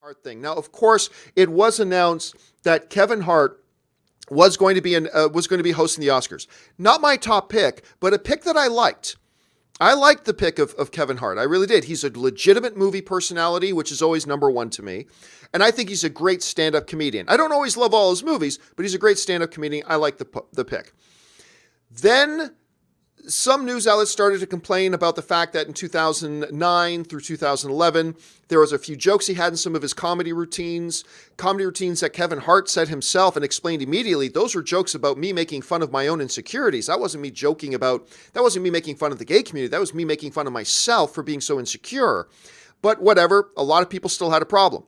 Hart thing. Now, of course, it was announced that Kevin Hart was going to be hosting the Oscars. Not my top pick, but a pick that I liked. I liked the pick of Kevin Hart. I really did. He's a legitimate movie personality, which is always number one to me. And I think he's a great stand-up comedian. I don't always love all his movies, but he's a great stand-up comedian. I like the pick. Then some news outlets started to complain about the fact that in 2009 through 2011, there was a few jokes he had in some of his comedy routines that Kevin Hart said himself and explained immediately. Those were jokes about me making fun of my own insecurities. That wasn't me making fun of the gay community. That was me making fun of myself for being so insecure. But whatever, a lot of people still had a problem.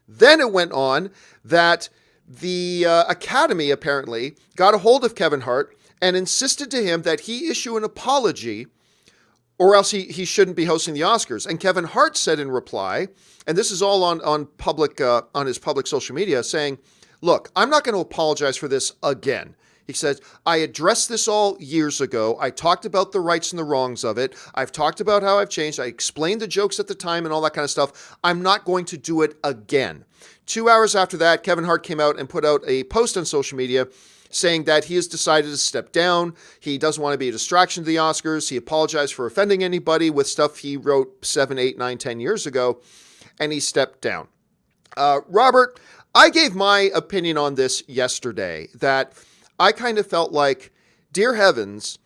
Then it went on that the Academy apparently got a hold of Kevin Hart and insisted to him that he issue an apology or else he shouldn't be hosting the Oscars. And Kevin Hart said in reply, and this is all on his public social media, saying, look, I'm not going to apologize for this again. He said, I addressed this all years ago. I talked about the rights and the wrongs of it. I've talked about how I've changed. I explained the jokes at the time and all that kind of stuff. I'm not going to do it again. 2 hours after that, Kevin Hart came out and put out a post on social media saying that he has decided to step down. He doesn't want to be a distraction to the Oscars. He apologized for offending anybody with stuff he wrote 7, 8, 9, 10 years ago, and he stepped down. Robert, I gave my opinion on this yesterday, that I kind of felt like, dear heavens,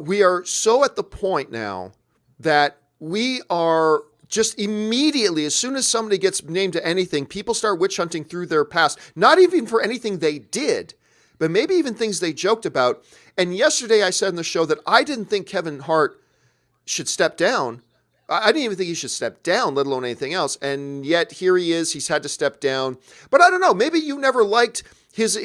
we are so at the point now that we are just immediately, as soon as somebody gets named to anything, people start witch hunting through their past, not even for anything they did, but maybe even things they joked about. And yesterday I said in the show that I didn't think Kevin Hart should step down. I didn't even think he should step down, let alone anything else. And yet here he is. He's had to step down. But I don't know. Maybe you never liked his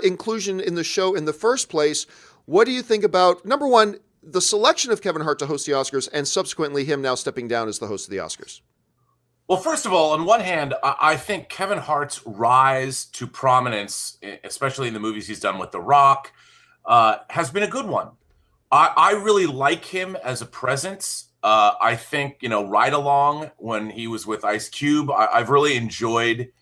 inclusion in the show in the first place. What do you think about, number one, the selection of Kevin Hart to host the Oscars, and subsequently him now stepping down as the host of the Oscars? Well, first of all, on one hand, I think Kevin Hart's rise to prominence, especially in the movies he's done with The Rock, has been a good one. I really like him as a presence. I think, Ride Along, when he was with Ice Cube, I've really enjoyed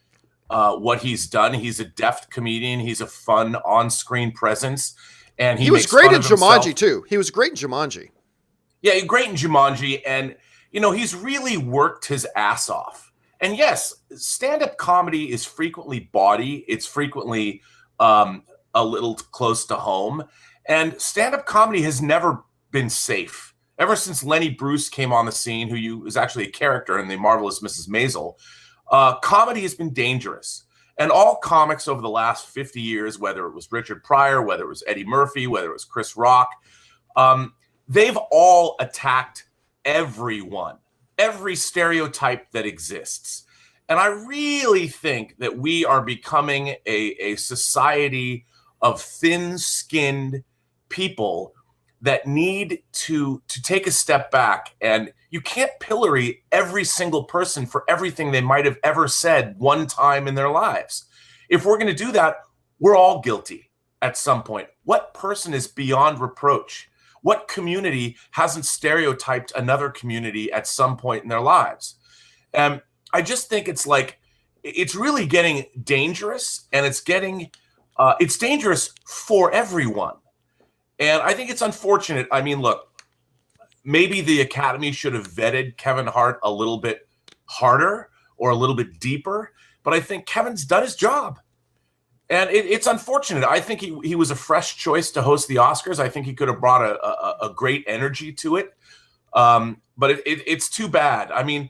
what he's done. He's a deft comedian. He's a fun on-screen presence. And he was great in Jumanji, too. He was great in Jumanji. Yeah, great in Jumanji. And he's really worked his ass off. And yes, stand-up comedy is frequently bawdy. It's frequently a little close to home. And stand-up comedy has never been safe. Ever since Lenny Bruce came on the scene, who is actually a character in The Marvelous Mrs. Maisel, comedy has been dangerous. And all comics over the last 50 years, whether it was Richard Pryor, whether it was Eddie Murphy, whether it was Chris Rock, they've all attacked everyone, every stereotype that exists. And I really think that we are becoming a society of thin-skinned people that need to take a step back. And you can't pillory every single person for everything they might have ever said one time in their lives. If we're going to do that, we're all guilty at some point. What person is beyond reproach? What community hasn't stereotyped another community at some point in their lives? And I just think it's really getting dangerous, and it's dangerous for everyone. And I think it's unfortunate. I mean, look, maybe the Academy should have vetted Kevin Hart a little bit harder or a little bit deeper, but I think Kevin's done his job. And it's unfortunate. I think he was a fresh choice to host the Oscars. I think he could have brought a great energy to it. But it's too bad. I mean,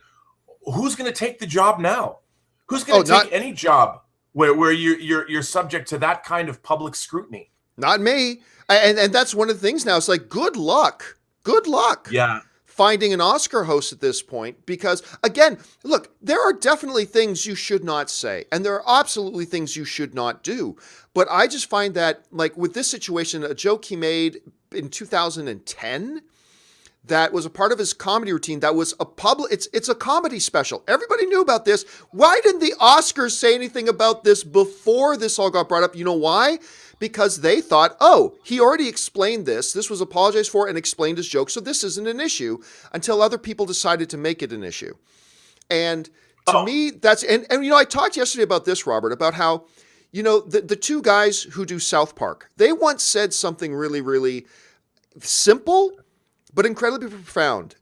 who's going to take the job now? Who's going to take any job where you're subject to that kind of public scrutiny? Not me. And that's one of the things now. It's like, good luck. Good luck. Yeah. Finding an Oscar host at this point, because again, look, there are definitely things you should not say, and there are absolutely things you should not do. But I just find that, like with this situation, a joke he made in 2010 that was a part of his comedy routine, that was it's a comedy special. Everybody knew about this. Why didn't the Oscars say anything about this before this all got brought up? You know why? Because they thought, oh, he already explained this. This was apologized for and explained his joke, so this isn't an issue, until other people decided to make it an issue. And to me, that's and I talked yesterday about this, Robert, about how the two guys who do South Park, they once said something really, really simple, but incredibly profound.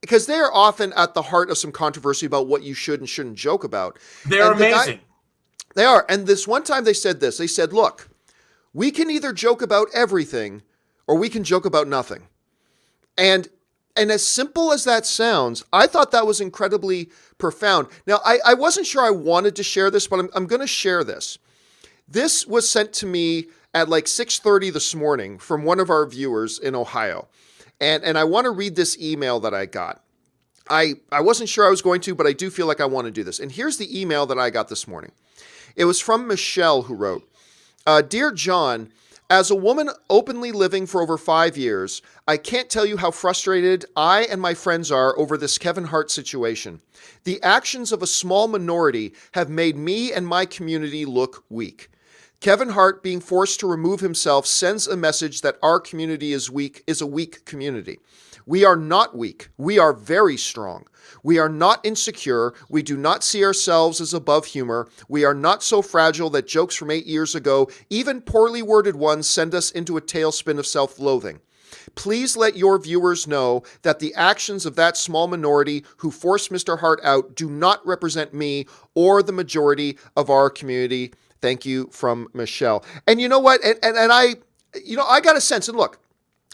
Because they are often at the heart of some controversy about what you should and shouldn't joke about. They're amazing. They are. And this one time they said this. They said, look, we can either joke about everything or we can joke about nothing. And as simple as that sounds, I thought that was incredibly profound. Now, I wasn't sure I wanted to share this, but I'm going to share this. This was sent to me at like 6:30 this morning from one of our viewers in Ohio. And I want to read this email that I got. I wasn't sure I was going to, but I do feel like I want to do this. And here's the email that I got this morning. It was from Michelle, who wrote, Dear John, as a woman openly living for over 5 years, I can't tell you how frustrated I and my friends are over this Kevin Hart situation. The actions of a small minority have made me and my community look weak. Kevin Hart being forced to remove himself sends a message that our community is a weak community. We are not weak. We are very strong. We are not insecure. We do not see ourselves as above humor. We are not so fragile that jokes from 8 years ago, even poorly worded ones, send us into a tailspin of self-loathing. Please let your viewers know that the actions of that small minority who forced Mr. Hart out do not represent me or the majority of our community. Thank you, from Michelle. And you know what? And I got a sense, and look,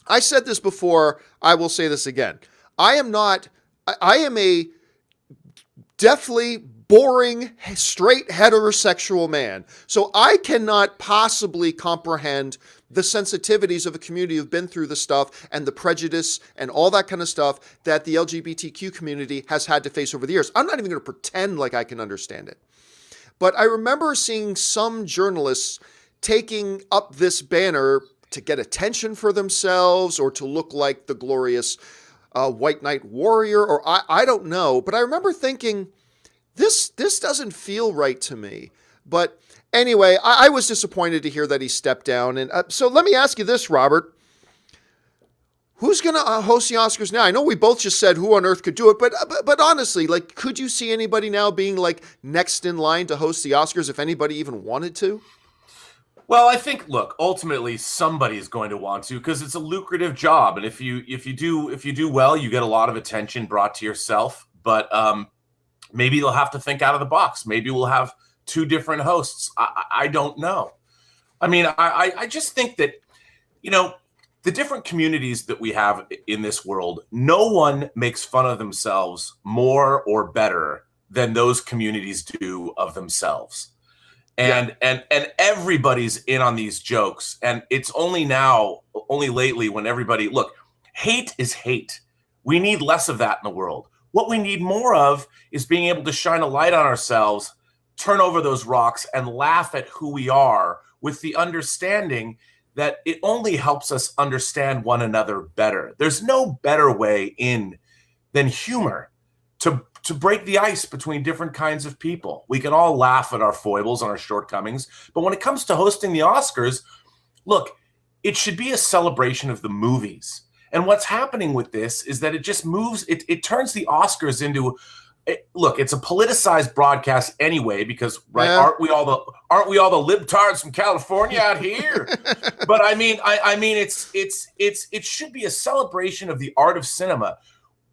I said this before, I will say this again. I am a deathly boring, straight heterosexual man. So I cannot possibly comprehend the sensitivities of a community who've been through the stuff and the prejudice and all that kind of stuff that the LGBTQ community has had to face over the years. I'm not even going to pretend like I can understand it. But I remember seeing some journalists taking up this banner to get attention for themselves or to look like the glorious white knight warrior, or I don't know. But I remember thinking, this doesn't feel right to me. But anyway, I was disappointed to hear that he stepped down. And so let me ask you this, Robert. Who's going to host the Oscars now? I know we both just said who on earth could do it, but honestly, like, could you see anybody now being like next in line to host the Oscars if anybody even wanted to? Well, I think, look, ultimately somebody is going to want to, because it's a lucrative job, and if you do well, you get a lot of attention brought to yourself. But maybe they'll have to think out of the box. Maybe we'll have two different hosts. I don't know. I mean, I just think that, the different communities that we have in this world, no one makes fun of themselves more or better than those communities do of themselves. And everybody's in on these jokes. And it's only lately when everybody, look, hate is hate. We need less of that in the world. What we need more of is being able to shine a light on ourselves, turn over those rocks, and laugh at who we are with the understanding that it only helps us understand one another better. There's no better way in than humor to break the ice between different kinds of people. We can all laugh at our foibles and our shortcomings, but when it comes to hosting the Oscars, look, it should be a celebration of the movies. And what's happening with this is that it just moves, it turns the Oscars into, look, it's a politicized broadcast anyway, because aren't we all the libtards from California out here? But I mean, it should be a celebration of the art of cinema.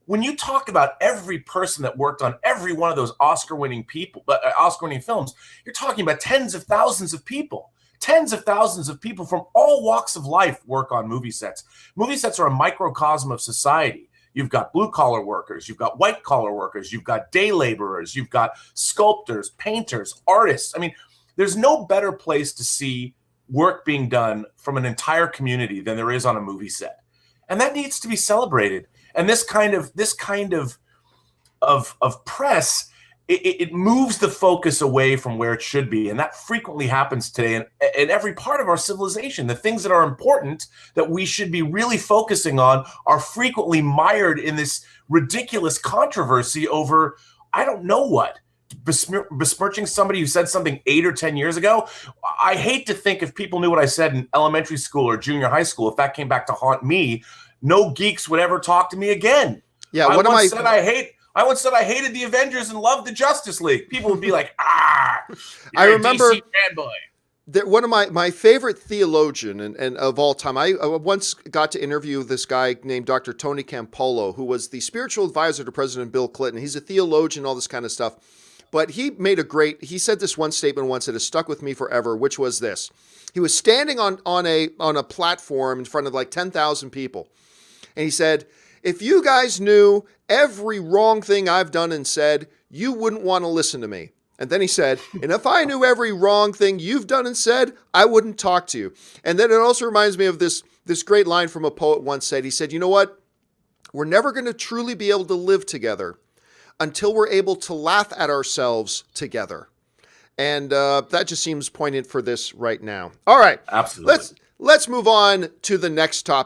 When you talk about every person that worked on every one of those Oscar-winning films, you're talking about tens of thousands of people. Tens of thousands of people from all walks of life work on movie sets. Movie sets are a microcosm of society. You've got blue-collar workers, you've got white-collar workers, you've got day laborers, you've got sculptors, painters, artists. I mean, there's no better place to see work being done from an entire community than there is on a movie set. And that needs to be celebrated. And this kind of press, it moves the focus away from where it should be. And that frequently happens today in every part of our civilization. The things that are important that we should be really focusing on are frequently mired in this ridiculous controversy over, I don't know what, besmirching somebody who said something 8 or 10 years ago. I hate to think if people knew what I said in elementary school or junior high school, if that came back to haunt me, no geeks would ever talk to me again. Yeah, I said I I once said I hated the Avengers and loved the Justice League. People would be like, you're I remember a DC fanboy. one of my favorite theologian and of all time, I once got to interview this guy named Dr. Tony Campolo, who was the spiritual advisor to President Bill Clinton. He's a theologian, all this kind of stuff. But he said this one statement once that has stuck with me forever, which was this. He was standing on a platform in front of like 10,000 people. And he said, if you guys knew every wrong thing I've done and said, you wouldn't want to listen to me. And then he said, and if I knew every wrong thing you've done and said, I wouldn't talk to you. And then it also reminds me of this great line from a poet once said. He said, you know what? We're never going to truly be able to live together until we're able to laugh at ourselves together. And that just seems poignant for this right now. All right. Absolutely. Let's move on to the next topic.